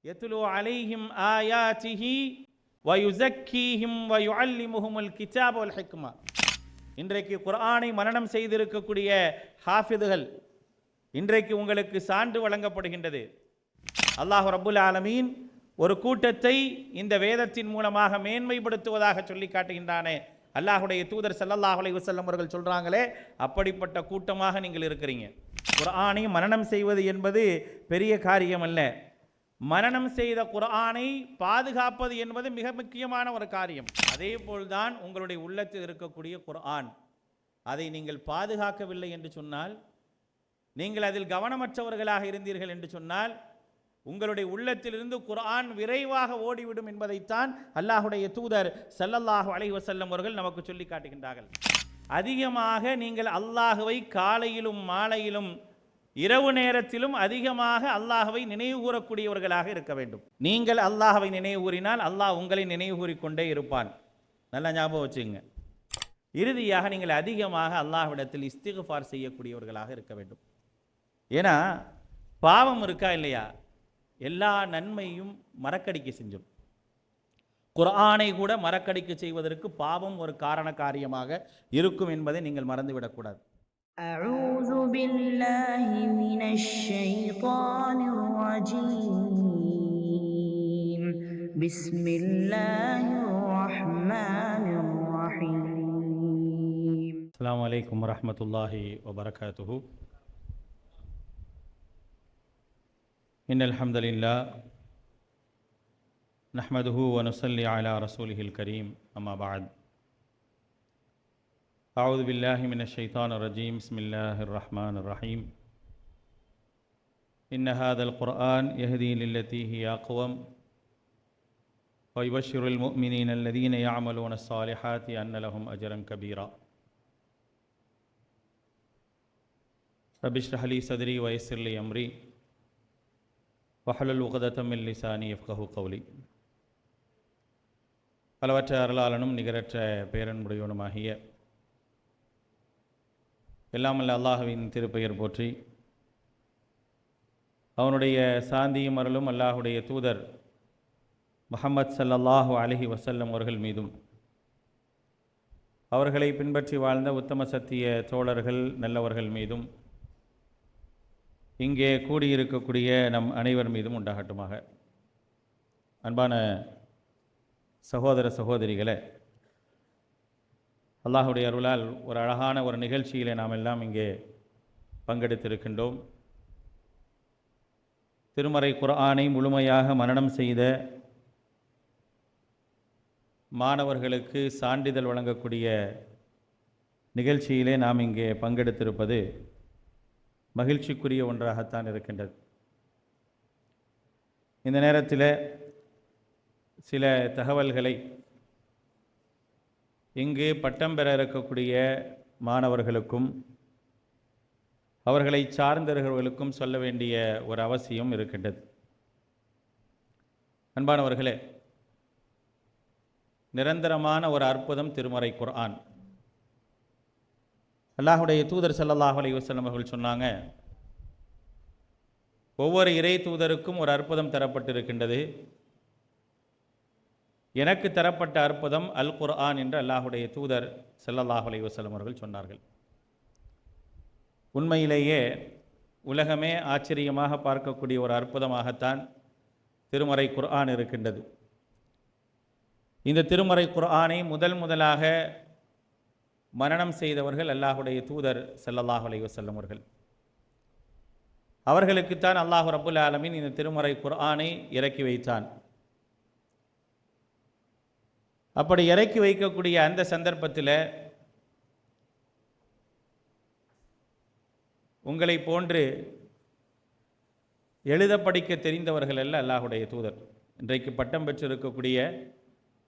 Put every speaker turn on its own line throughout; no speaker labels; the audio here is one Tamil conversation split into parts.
யத்லு அலைஹிம் ஆயாத்திஹி வயுஸக்கீஹிம் வயுஅல்லிமுஹுமுல் கிதாப வல் ஹிக்மா. இன்றைக்கு குர்ஆனை மனனம் செய்திருக்கக்கூடிய ஹாஃபிதுகள், இன்றைக்கு உங்களுக்கு சான்று வழங்கப்படுகின்றது. அல்லாஹ் ரப்புல் ஆலமீன் ஒரு கூட்டத்தை இந்த வேதத்தின் மூலமாக மேன்மைப்படுத்துவதாக சொல்லி காட்டுகின்றானே. அல்லாஹுடைய தூதர் ஸல்லல்லாஹு அலைஹி வஸல்லம் அவர்கள் சொல்றாங்களே, அப்படிப்பட்ட கூட்டமாக நீங்கள் இருக்கிறீங்க. குர்ஆனை மனனம் செய்வது என்பது பெரிய காரியம் அல்ல. மனனம் செய்த குர்ஆனை பாதுகாப்பது என்பது மிக முக்கியமான ஒரு காரியம். அதே போல்தான் உங்களுடைய உள்ளத்தில் இருக்கக்கூடிய குர்ஆன், அதை நீங்கள் பாதுகாக்கவில்லை என்று சொன்னால், நீங்கள் அதில் கவனமற்றவர்களாக இருந்தீர்கள் என்று சொன்னால், உங்களுடைய உள்ளத்திலிருந்து குர்ஆன் விரைவாக ஓடிவிடும் என்பதைத்தான் அல்லாஹுடைய தூதர் ஸல்லல்லாஹு அலைஹி வஸல்லம் அவர்கள் நமக்கு சொல்லி காட்டுகின்றார்கள். அதிகமாக நீங்கள் அல்லாஹுவை காலையிலும் மாலையிலும் இரவு நேரத்திலும் அதிகமாக அல்லாஹுவை நினைவு கூறக்கூடியவர்களாக இருக்க வேண்டும். நீங்கள் அல்லாஹுவை நினைவு கூறினால் அல்லாஹ் உங்களை நினைவு கூறிக்கொண்டே இருப்பான். நல்லா ஞாபகம் வச்சுங்க. இறுதியாக நீங்கள் அதிகமாக அல்லாஹ்விடத்தில் இஸ்திக்ஃபார் செய்யக்கூடியவர்களாக இருக்க வேண்டும். ஏன்னா பாவம் இருக்கா இல்லையா, எல்லா நன்மையும் மறக்கடிக்க செஞ்சிடும். குர்ஆனை கூட மறக்கடிக்க செய்வதற்கு பாவம் ஒரு காரண காரியமாக இருக்கும் என்பதை நீங்கள் மறந்துவிடக்கூடாது.
أعوذ بالله من الشيطان الرجيم. بسم الله الرحمن الرحيم.
السلام عليكم ورحمة الله وبركاته. إن الحمد لله نحمده ونصلي على رسوله الكريم. أما بعد، أعوذ بالله من الشيطان الرجيم. بسم الله الرحمن الرحيم. إن هذا القرآن يهدي للتي هي أقوم ويبشر المؤمنين الذين يعملون الصالحات أن لهم أجرا كبيرا. رب اشرح لي صدري ويسر لي أمري வஹலுல் உக்தத்தம் மின் லிசானி யஃப்கஹு கௌலி. அளவற்ற அருளாளனும் நிகரற்ற பேரன்புடையவனுமாகிய எல்லாமல்ல அல்லாஹுவின் திருப்பெயர் போற்றி, அவனுடைய சாந்தியும் அருளும் அல்லாஹுடைய தூதர் முஹம்மது ஸல்லல்லாஹு அலைஹி வஸல்லம் அவர்கள் மீதும், அவர்களை பின்பற்றி வாழ்ந்த உத்தம சத்திய தோழர்கள் நல்லவர்கள் மீதும், இங்கே கூடியிருக்கக்கூடிய நம் அனைவர் மீதும் உண்டாகட்டுமாக. அன்பான சகோதர சகோதரிகளே, அல்லாஹுடைய அருளால் ஒரு அழகான ஒரு நிகழ்ச்சியில் நாம் எல்லாம் இங்கே பங்கெடுத்திருக்கின்றோம். திருமறை குர்ஆனை முழுமையாக மனனம் செய்த மாணவர்களுக்கு சான்றிதழ் வழங்கக்கூடிய நிகழ்ச்சியிலே நாம் இங்கே பங்கெடுத்திருப்பது மகிழ்ச்சிக்குரிய ஒன்றாகத்தான் இருக்கின்றது. இந்த நேரத்தில் சில தகவல்களை இங்கு பட்டம் பெற இருக்கக்கூடிய மாணவர்களுக்கும் அவர்களை சார்ந்தவர்களுக்கும் சொல்ல வேண்டிய ஒரு அவசியம் இருக்கின்றது. அன்பானவர்களே, நிரந்தரமான ஒரு அற்புதம் திருமறை குர்ஆன். அல்லாஹுடைய தூதர் ஸல்லல்லாஹு அலைஹி வஸல்லம் அவர்கள் சொன்னாங்க, ஒவ்வொரு இறை தூதருக்கும் ஒரு அற்புதம் தரப்பட்டிருக்கின்றது. எனக்கு தரப்பட்ட அற்புதம் அல் குர்ஆன் என்று அல்லாஹுடைய தூதர் ஸல்லல்லாஹு அலைஹி வஸல்லம் அவர்கள் சொன்னார்கள். உண்மையிலேயே உலகமே ஆச்சரியமாக பார்க்கக்கூடிய ஒரு அற்புதமாகத்தான் திருமறை குர்ஆன் இருக்கின்றது. இந்த திருமறை குர்ஆனை முதலாக மனனம் செய்தவர்கள் அல்லாஹுடைய தூதர் ஸல்லல்லாஹு அலைஹி வஸல்லம் அவர்கள். அவர்களுக்குத்தான் அல்லாஹ் ரப்புல் ஆலமீன் இந்த திருமறை குர்ஆனை இறக்கி வைத்தான். அப்படி இறக்கி வைக்கக்கூடிய அந்த சந்தர்ப்பத்தில் உங்களை போன்று எழுத படிக்க தெரிந்தவர்கள் அல்ல அல்லாஹுடைய தூதர். இன்றைக்கு பட்டம் பெற்றிருக்கக்கூடிய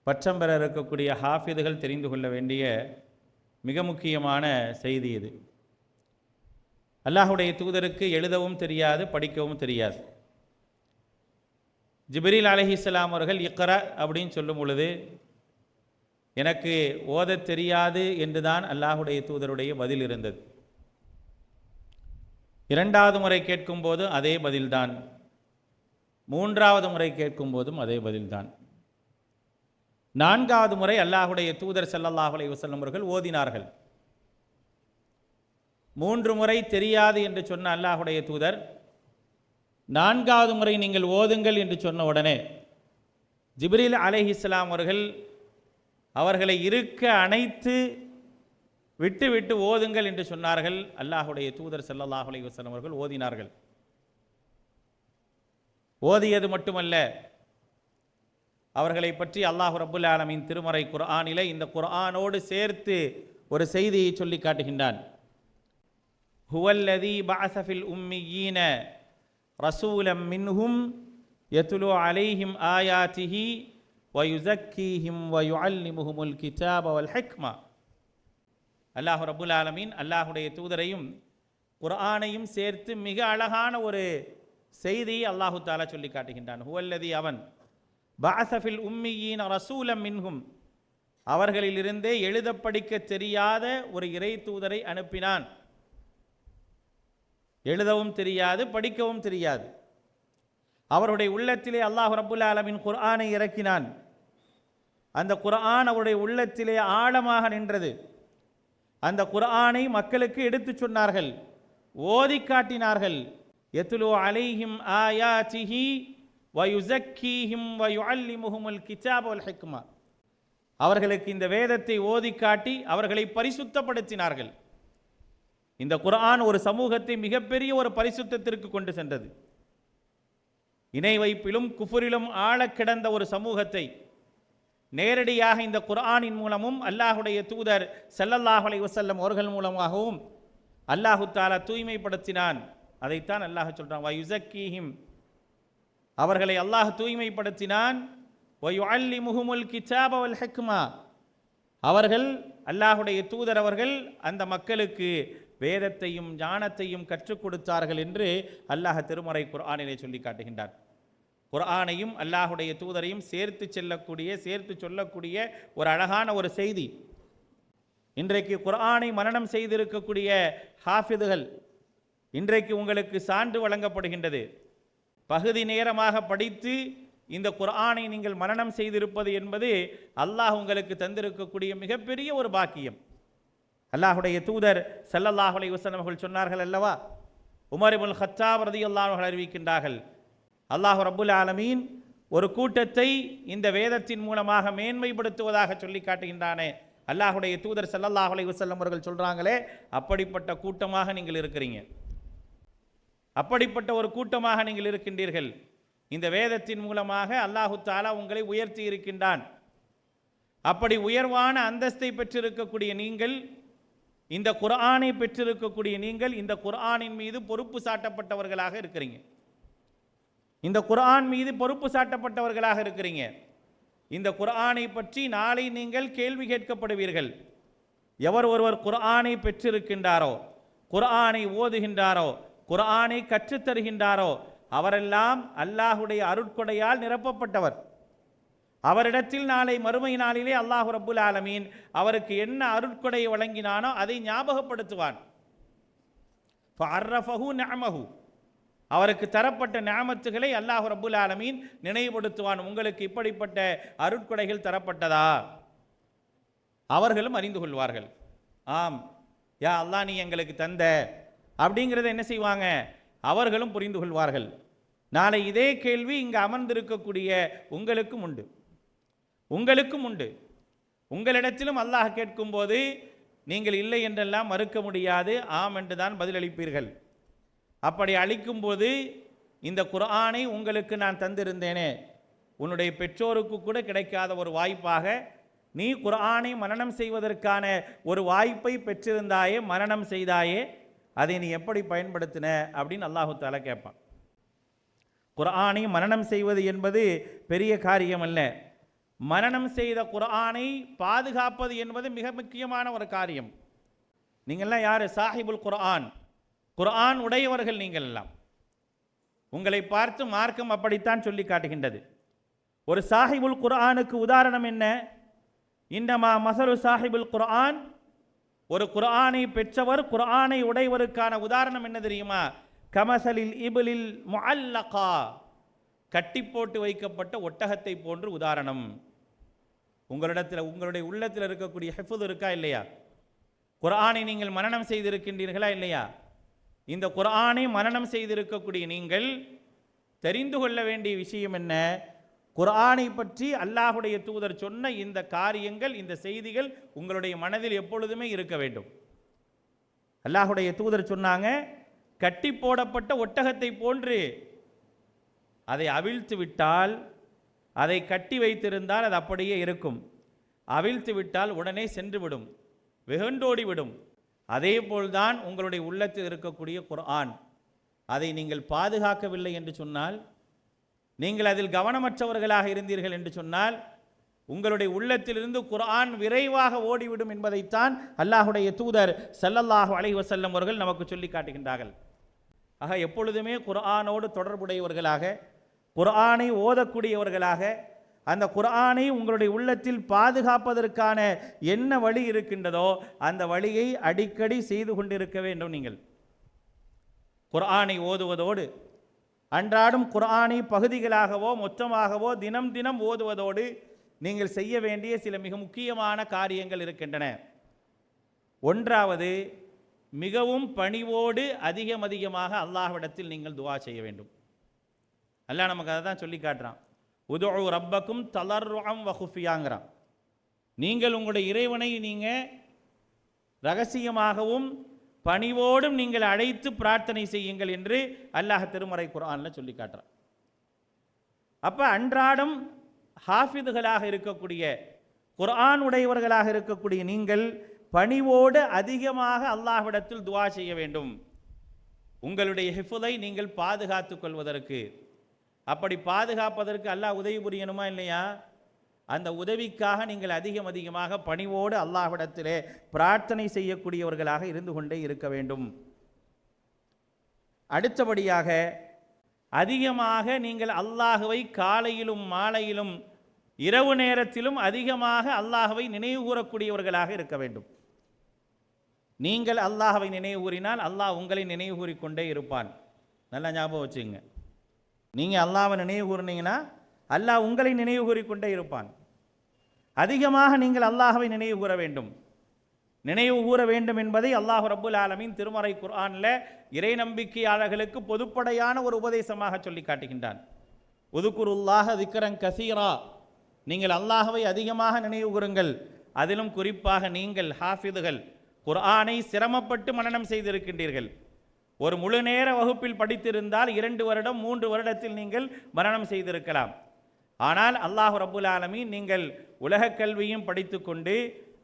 பட்டம் பெற இருக்கக்கூடிய ஹாஃபிதுகள் தெரிந்து கொள்ள வேண்டிய மிக முக்கியமான செய்தி இது. அல்லாஹுடைய தூதருக்கு எழுதவும் தெரியாது, படிக்கவும் தெரியாது. ஜிப்ரீல் அலைஹிஸ்ஸலாம் அவர்கள் இக்ரா அப்படின்னு சொல்லும் பொழுது எனக்கு ஓத தெரியாது என்றுதான் அல்லாஹுடைய தூதருடைய பதில் இருந்தது. இரண்டாவது முறை கேட்கும்போது அதே பதில்தான். மூன்றாவது முறை கேட்கும் போதும் அதே பதில்தான். நான்காவது முறை அல்லாஹுடைய தூதர் ஸல்லல்லாஹு அலைஹி வஸல்லம் அவர்கள் ஓதினார்கள். 3 முறை தெரியாது என்று சொன்ன அல்லாஹுடைய தூதர் நான்காவது முறை நீங்கள் ஓதுங்கள் என்று சொன்ன உடனே ஜிப்ரீல் அலைஹிஸ்ஸலாம் அவர்கள் அவர்களை இருக்க அணைத்து விட்டு விட்டு ஓதுங்கள் என்று சொன்னார்கள். அல்லாஹுடைய தூதர் ஸல்லல்லாஹு அலைஹி வஸல்லம் அவர்கள் ஓதினார்கள். ஓதியது மட்டுமல்ல, அவர்களை பற்றி அல்லாஹ் ரப்புல் ஆலமீன் திருமறை குர்ஆனிலே இந்த குர்ஆனோடு சேர்த்து ஒரு செய்தியை சொல்லி காட்டுகின்றான். ஹுவல்லதீ பஅஸ ஃபில் உம்மீயீன ரசூலம் மின்ஹும் யத்லு அலைஹிம் ஆயாத்திஹி வயுஸக்கீஹிம் வயுஅல்லிமுஹுமுல் கிதாப வல் ஹிக்மா. அல்லாஹ் ரப்புல் ஆலமீன் அல்லாஹுடைய தூதரையும் குர்ஆனையும் சேர்த்து மிக அழகான ஒரு செய்தியை அல்லாஹு தஆலா சொல்லி காட்டுகின்றான். ஹுவல்லதீ அவன் பஅஸ ஃபில் உம்மீயீன ரசூலம் மின்ஹும் அவர்களிலிருந்தே எழுத படிக்க தெரியாத ஒரு இறை தூதரை அனுப்பினான். எழுதவும் தெரியாது, படிக்கவும் தெரியாது. அவருடைய உள்ளத்திலே அல்லாஹ் ரப்புல் ஆலமீன் குர்ஆனை இறக்கினான். அந்த குர்ஆன் அவருடைய உள்ளத்திலே ஆழமாக நின்றது. அந்த குர்ஆனை மக்களுக்கு எடுத்து சொன்னார்கள், ஓதி காட்டினார்கள். யத்லு அலைஹிம் ஆயாத்திஹி வயுஸக்கீஹிம் வயுஅல்லிமுஹுமுல் கிதாப வல் ஹிக்மா. அவர்களுக்கு இந்த வேதத்தை ஓதி காட்டி அவர்களை பரிசுத்தப்படுத்தினார்கள். இந்த குர்ஆன் ஒரு சமூகத்தை மிகப்பெரிய ஒரு பரிசுத்தத்திற்கு கொண்டு சென்றது. இணை வைப்பிலும் குஃபுரிலும் ஆழ கிடந்த ஒரு சமூகத்தை நேரடியாக இந்த குர்ஆனின் மூலமும் அல்லாஹுடைய தூதர் ஸல்லல்லாஹு அலைஹி வஸல்லம் அவர்கள் மூலமாகவும் அல்லாஹு தஆலா தூய்மைப்படுத்தினான். அதைத்தான் அல்லாஹ் சொல்றான், வயுஸக்கீஹிம் அவர்களை அல்லாஹ் தூய்மைப்படுத்தினான். வயுஅல்லிமுஹுமுல் கிதாப வல் ஹிக்மா அவர்கள் அல்லாஹுடைய தூதர் அவர்கள் அந்த மக்களுக்கு வேதத்தையும் ஞானத்தையும் கற்றுக் கொடுத்தார்கள் என்று அல்லாஹ் திருமறை குர்ஆனிலே சொல்லி காட்டுகின்றார். குர்ஆனையும் அல்லாஹுடைய தூதரையும் சேர்த்து சொல்லக்கூடிய ஒரு அழகான ஒரு செய்தி. இன்றைக்கு குர்ஆனை மனனம் செய்திருக்கக்கூடிய ஹாஃபிதுகள் இன்றைக்கு உங்களுக்கு சான்று வழங்கப்படுகின்றது. பகுதி நேரமாக படித்து இந்த குர்ஆனை நீங்கள் மனனம் செய்திருப்பது என்பது அல்லாஹ் உங்களுக்கு தந்திருக்கக்கூடிய மிகப்பெரிய ஒரு பாக்கியம். அல்லாஹுடைய தூதர் ஸல்லல்லாஹு அலைஹி வஸல்லம் அவர்கள் சொன்னார்கள் அல்லவா, உமர் இப்னுல் கத்தாப் ரலியல்லாஹு அன்ஹு அறிவிக்கின்றார்கள், அல்லாஹ் ரப்புல் ஆலமீன் ஒரு கூட்டத்தை இந்த வேதத்தின் மூலமாக மேன்மைப்படுத்துவதாக சொல்லி காட்டுகின்றானே, அல்லாஹுடைய தூதர் ஸல்லல்லாஹு அலைஹி வஸல்லம் அவர்கள் சொல்றாங்களே, அப்படிப்பட்ட கூட்டமாக நீங்கள் இருக்கிறீங்க, அப்படிப்பட்ட ஒரு கூட்டமாக நீங்கள் இருக்கின்றீர்கள். இந்த வேதத்தின் மூலமாக அல்லாஹு தஆலா உங்களை உயர்த்தி இருக்கின்றான். அப்படி உயர்வான அந்தஸ்தை பெற்றிருக்கக்கூடிய நீங்கள், இந்த குர்ஆனை பெற்றிருக்கக்கூடிய நீங்கள் இந்த குர்ஆனின் மீது பொறுப்பு சாட்டப்பட்டவர்களாக இருக்கிறீங்க. இந்த குர்ஆன் மீது பொறுப்பு சாட்டப்பட்டவர்களாக இருக்கிறீங்க. இந்த குர்ஆனை பற்றி நாளை நீங்கள் கேள்வி கேட்கப்படுவீர்கள். எவர் ஒருவர் குர்ஆனை பெற்றிருக்கின்றாரோ, குர்ஆனை ஓதுகின்றாரோ, குர்ஆனை கற்றுத்தருகின்றாரோ அவரெல்லாம் அல்லாஹுடைய அருட்கொடையால் நிரப்பப்பட்டவர். அவரிடத்தில் நாளை மறுமை நாளிலே அல்லாஹ் ரப்புல் ஆலமீன் அவருக்கு என்ன அருட்கொடையை வழங்கினானோ அதை ஞாபகப்படுத்துவான். ஃபஅர்ரஃபஹு நிஅமஹு அவருக்கு தரப்பட்ட நிஅமத்துகளை அல்லாஹ் ரப்புல் ஆலமீன் நினைவுபடுத்துவான். உங்களுக்கு இப்படிப்பட்ட அருட்கொடைகள் தரப்பட்டதா? அவர்களும் அறிந்து கொள்வார்கள். ஆம் யா அல்லாஹ் நீ எங்களுக்கு தந்த அப்படிங்கிறத என்ன செய்வாங்க? அவர்களும் புரிந்து கொள்வார்கள். நாளை இதே கேள்வி இங்கு அமர்ந்திருக்கக்கூடிய உங்களுக்கும் உண்டு. உங்களிடத்திலும் அல்லாஹ் கேட்கும்போது நீங்கள் இல்லை என்றெல்லாம் மறுக்க முடியாது, ஆம் என்று தான் பதிலளிப்பீர்கள். அப்படி அளிக்கும்போது இந்த குர்ஆனை உங்களுக்கு நான் தந்திருந்தேனே, உன்னுடைய பெற்றோருக்கு கூட கிடைக்காத ஒரு வாய்ப்பாக நீ குர்ஆனை மனனம் செய்வதற்கான ஒரு வாய்ப்பை பெற்றிருந்தாயே, மனனம் செய்தாயே, அதை நீ எப்படி பயன்படுத்தின அப்படின்னு அல்லாஹு தஆலா கேட்பான். குர்ஆனை மனனம் செய்வது என்பது பெரிய காரியம் அல்ல. மனனம் செய்த குர்ஆனை பாதுகாப்பது என்பது மிக முக்கியமான ஒரு காரியம். நீங்கள்லாம் யார்? சாஹிபுல் குர்ஆன், குர்ஆன் உடையவர்கள் நீங்கள் எல்லாம். உங்களை பார்த்து மார்க்கம் அப்படித்தான் சொல்லி காட்டுகின்றது. ஒரு சாஹிபுல் குர்ஆனுக்கு உதாரணம் என்ன? இன்னமா மஸலு சாஹிபுல் குர்ஆன், ஒரு குர்ஆனை பெற்றவர், குர்ஆனை உடையவருக்கான உதாரணம் என்ன தெரியுமா? கமஸலில் இப்லில் முஅல்லகா, கட்டி போட்டு வைக்கப்பட்ட ஒட்டகத்தை போன்று உதாரணம். உங்களுடைய உள்ளத்தில் இருக்கக்கூடிய ஹிஃபுத் இருக்கா இல்லையா? குர்ஆனை நீங்கள் மனனம் செய்திருக்கின்றீர்களா இல்லையா? இந்த குர்ஆனை மனனம் செய்திருக்கக்கூடிய நீங்கள் தெரிந்து கொள்ள வேண்டிய விஷயம் என்ன? குர்ஆனை பற்றி அல்லாஹுடைய தூதர் சொன்ன இந்த காரியங்கள், இந்த செய்திகள் உங்களுடைய மனதில் எப்பொழுதுமே இருக்க வேண்டும். அல்லாஹுடைய தூதர் சொன்னாங்க, கட்டி போடப்பட்ட ஒட்டகத்தை போன்று. அதை அவிழ்த்து விட்டால், அதை கட்டி வைத்திருந்தால் அது அப்படியே இருக்கும். அவிழ்த்து விட்டால் உடனே சென்று விடும், வெகுண்டோடி விடும். அதே போல்தான் உங்களுடைய உள்ளத்தில் இருக்கக்கூடிய குர்ஆன். அதை நீங்கள் பாதுகாக்கவில்லை என்று சொன்னால், நீங்கள் அதில் கவனமற்றவர்களாக இருந்தீர்கள் என்று சொன்னால், உங்களுடைய உள்ளத்திலிருந்து குர்ஆன் விரைவாக ஓடிவிடும் என்பதைத்தான் அல்லாஹுடைய தூதர் ஸல்லல்லாஹு அலைஹி வஸல்லம் அவர்கள் நமக்கு சொல்லி காட்டுகின்றார்கள். ஆக எப்பொழுதுமே குர்ஆனோடு தொடர்புடையவர்களாக, குர்ஆனை ஓதக்கூடியவர்களாக, அந்த குர்ஆனை உங்களுடைய உள்ளத்தில் பாதுகாப்பதற்கான என்ன வழி இருக்கின்றதோ அந்த வழியை அடிக்கடி செய்து கொண்டிருக்க வேண்டும். நீங்கள் குர்ஆனை ஓதுவதோடு, அன்றாடம் குர்ஆனை பகுதிகளாகவோ மொத்தமாகவோ தினம் தினம் ஓதுவதோடு நீங்கள் செய்ய வேண்டிய சில மிக முக்கியமான காரியங்கள் இருக்கின்றன. ஒன்றாவது, மிகவும் பணிவோடு அதிகமாக அல்லாஹ்விடத்தில் நீங்கள் துஆ செய்ய வேண்டும். அல்லாஹ் நமக்கு அதை தான் சொல்லி காட்டுறான். உதுஉ ரப்பக்கும் தலர்ருஅம் வ குஃபியாங்கிறான். நீங்கள் உங்களுடைய இறைவனை நீங்கள் ரகசியமாகவும் பணிவோடும் நீங்கள் அழைத்து பிரார்த்தனை செய்யுங்கள் என்று அல்லாஹ் திருமறை குர்ஆனில் சொல்லி காட்டுறான். அப்போ அன்றாடம் ஹாஃபிதுகளாக இருக்கக்கூடிய, குர்ஆன் உடையவர்களாக இருக்கக்கூடிய நீங்கள் பணிவோடு அதிகமாக அல்லாஹ்விடத்தில் துஆ செய்ய வேண்டும். உங்களுடைய ஹிஃபுதை நீங்கள் பாதுகாத்துக் கொள்வதற்கு. அப்படி பாதுகாப்பதற்கு அல்லாஹ் உதவி புரியணுமா இல்லையா? அந்த உதவிக்காக நீங்கள் அதிகமாக பணிவோடு அல்லாஹ்விடத்திலே பிரார்த்தனை செய்யக்கூடியவர்களாக இருந்து கொண்டே இருக்க வேண்டும். அடுத்தபடியாக அதிகமாக நீங்கள் அல்லாஹுவை காலையிலும் மாலையிலும் இரவு நேரத்திலும் அதிகமாக அல்லாஹுவை நினைவு கூறக்கூடியவர்களாக இருக்க வேண்டும். நீங்கள் அல்லாஹுவை நினைவு கூறினால் அல்லாஹ் உங்களை நினைவு கூறிக்கொண்டே இருப்பான். நல்லா ஞாபகம் வச்சுங்க. நீங்கள் அல்லாஹ்வை நினைவு கூறினீங்கன்னா அல்லாஹ் உங்களை நினைவு கூறிக்கொண்டே இருப்பான். அதிகமாக நீங்கள் அல்லாஹ்வை நினைவு கூற வேண்டும். நினைவு கூற வேண்டும் என்பதை அல்லாஹ் ரப்புல் ஆலமீன் திருமறை குர்ஆனில் இறை நம்பிக்கையாளர்களுக்கு பொதுப்படையான ஒரு உபதேசமாக சொல்லி காட்டுகின்றான். உதுகுருல்லாஹ திக்ரன் கசீரா, நீங்கள் அல்லாஹ்வை அதிகமாக நினைவு கூறுங்கள். அதிலும் குறிப்பாக நீங்கள் ஹாஃபிதுகள் குர்ஆனை சிரமப்பட்டு மனனம் செய்திருக்கின்றீர்கள். ஒரு முழு நேர வகுப்பில் படித்திருந்தால் 2 வருடம் 3 வருடத்தில் நீங்கள் மனனம் செய்திருக்கலாம். ஆனால் அல்லாஹ் ரப்புல் ஆலமீன் நீங்கள் உலக கல்வியும் படித்து கொண்டு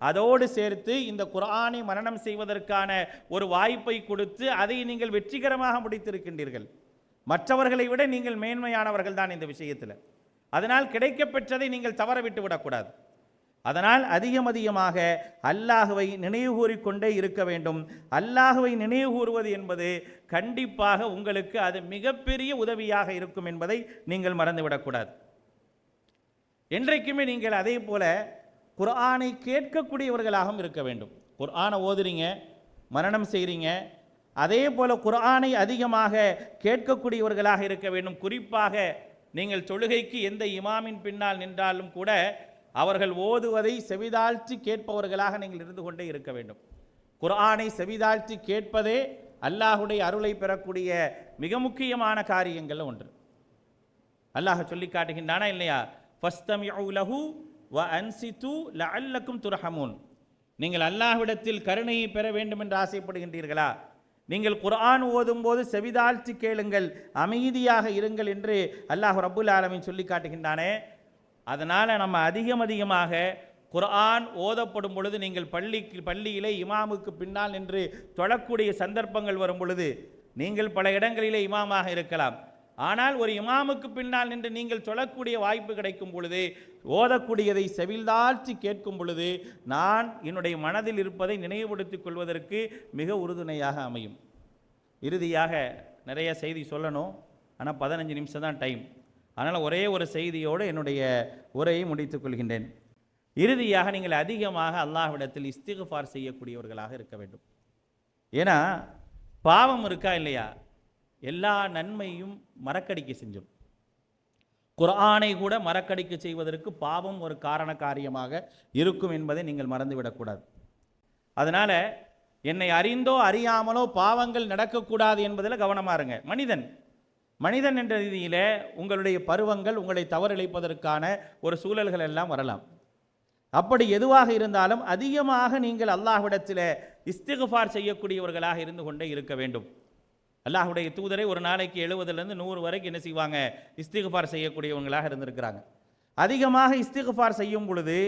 அதோடு சேர்த்து இந்த குர்ஆனை மனனம் செய்வதற்கான ஒரு வாய்ப்பை கொடுத்து அதை நீங்கள் வெற்றிகரமாக முடித்திருக்கின்றீர்கள். மற்றவர்களை விட நீங்கள் மேன்மையானவர்கள் தான் இந்த விஷயத்தில். அதனால் கிடைக்கப்பெற்றதை நீங்கள் தவற விட்டு விடக்கூடாது. அதனால் அதிகமாக அல்லாஹுவை நினைவு கூறிக்கொண்டே இருக்க வேண்டும். அல்லாஹுவை நினைவு கூறுவது என்பது கண்டிப்பாக உங்களுக்கு அது மிகப்பெரிய உதவியாக இருக்கும் என்பதை நீங்கள் மறந்துவிடக்கூடாது. என்றைக்குமே நீங்கள் அதே போல குர்ஆனை கேட்கக்கூடியவர்களாகவும் இருக்க வேண்டும். குர்ஆனை ஓதுறீங்க, மனனம் செய்கிறீங்க, அதே போல குர்ஆனை அதிகமாக கேட்கக்கூடியவர்களாக இருக்க வேண்டும். குறிப்பாக நீங்கள் தொழுகைக்கு எந்த இமாமின் பின்னால் நின்றாலும் கூட அவர்கள் ஓதுவதை செவிதாழ்த்தி கேட்பவர்களாக நீங்கள் இருந்து கொண்டே இருக்க வேண்டும். குர்ஆனை செவிதாழ்த்தி கேட்பதே அல்லாஹுடைய அருளை பெறக்கூடிய மிக முக்கியமான காரியங்கள் ஒன்று. அல்லாஹ் சொல்லி காட்டுகின்றானா இல்லையா? ஃபஸ்தமிஉ லஹு வ அன்சிது லஅல்லக்கும் துர்ஹமூன். நீங்கள் அல்லாஹ்விடத்தில் கருணையை பெற வேண்டும் என்று ஆசைப்படுகின்றீர்களா? நீங்கள் குர்ஆன் ஓதும்போது செவிதாழ்த்தி கேளுங்கள், அமைதியாக இருங்கள் என்று அல்லாஹ் ரப்புல் ஆலமீன் சொல்லி காட்டுகின்றானே. அதனால் நம்ம அதிகமாக குர்ஆன் ஓதப்படும் பொழுது நீங்கள் பள்ளியிலே இமாமுக்கு பின்னால் நின்று தொழக்கூடிய சந்தர்ப்பங்கள் வரும் பொழுது, நீங்கள் பல இடங்களிலே இமாமாக இருக்கலாம், ஆனால் ஒரு இமாமுக்கு பின்னால் நின்று நீங்கள் தொழக்கூடிய வாய்ப்பு கிடைக்கும் பொழுது ஓதக்கூடியதை செவிதாழ்த்தி கேட்கும் பொழுது நான் என்னுடைய மனதில் இருப்பதை நினைவுபடுத்திக் கொள்வதற்கு மிக உறுதுணையாக அமையும். இறுதியாக நிறைய செய்தி சொல்லணும், ஆனால் 15 நிமிஷம் தான் டைம். அதனால் ஒரே ஒரு செய்தியோடு என்னுடைய உரையை முடித்துக் கொள்கின்றேன். இறுதியாக நீங்கள் அதிகமாக அல்லாஹ்விடத்தில் இஸ்திக்ஃபார் செய்யக்கூடியவர்களாக இருக்க வேண்டும். ஏன்னா பாவம் இருக்கா இல்லையா, எல்லா நன்மையும் மறக்கடிக்க செஞ்சிடும். குர்ஆனை கூட மறக்கடிக்க செய்வதற்கு பாவம் ஒரு காரண காரியமாக இருக்கும் என்பதை நீங்கள் மறந்துவிடக்கூடாது. அதனால் என்னை அறிந்தோ அறியாமலோ பாவங்கள் நடக்கக்கூடாது என்பதில் கவனமாக இருங்க. மனிதன் என்ற ரீதியில் உங்களுடைய பருவங்கள் உங்களை தவறிழைப்பதற்கான ஒரு சூழல்கள் எல்லாம் வரலாம். அப்படி எதுவாக இருந்தாலும் அதிகமாக நீங்கள் அல்லாஹ்விடத்தில் இஸ்திக்ஃபார் செய்யக்கூடியவர்களாக இருந்து கொண்டே இருக்க வேண்டும். அல்லாஹ்வுடைய தூதரை ஒரு நாளைக்கு 70லேருந்து 100 வரைக்கும் என்ன செய்வாங்க? இஸ்திக்ஃபார் செய்யக்கூடியவங்களாக இருந்திருக்கிறாங்க. அதிகமாக இஸ்திக்ஃபார் செய்யும் பொழுது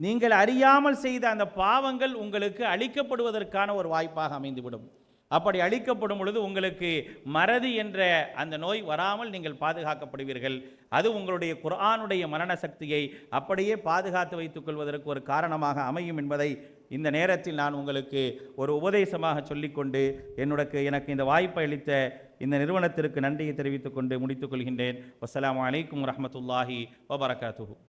நீங்கள் அறியாமல் செய்த அந்த பாவங்கள் உங்களுக்கு அழிக்கப்படுவதற்கான ஒரு வாய்ப்பாக அமைந்துவிடும். அப்படி அழிக்கப்படும் பொழுது உங்களுக்கு மறதி என்ற அந்த நோய் வராமல் நீங்கள் பாதுகாக்கப்படுவீர்கள். அது உங்களுடைய குர்ஆனுடைய மரண சக்தியை அப்படியே பாதுகாத்து வைத்துக் கொள்வதற்கு ஒரு காரணமாக அமையும் என்பதை இந்த நேரத்தில் நான் உங்களுக்கு ஒரு உபதேசமாக சொல்லிக்கொண்டு எனக்கு இந்த வாய்ப்பை அளித்த இந்த நிறுவனத்திற்கு நன்றியை தெரிவித்துக் கொண்டு முடித்துக் கொள்கின்றேன். வஸ்ஸலாமு அலைக்கும் வரஹ்மத்துல்லாஹி வபரகாத்துஹு.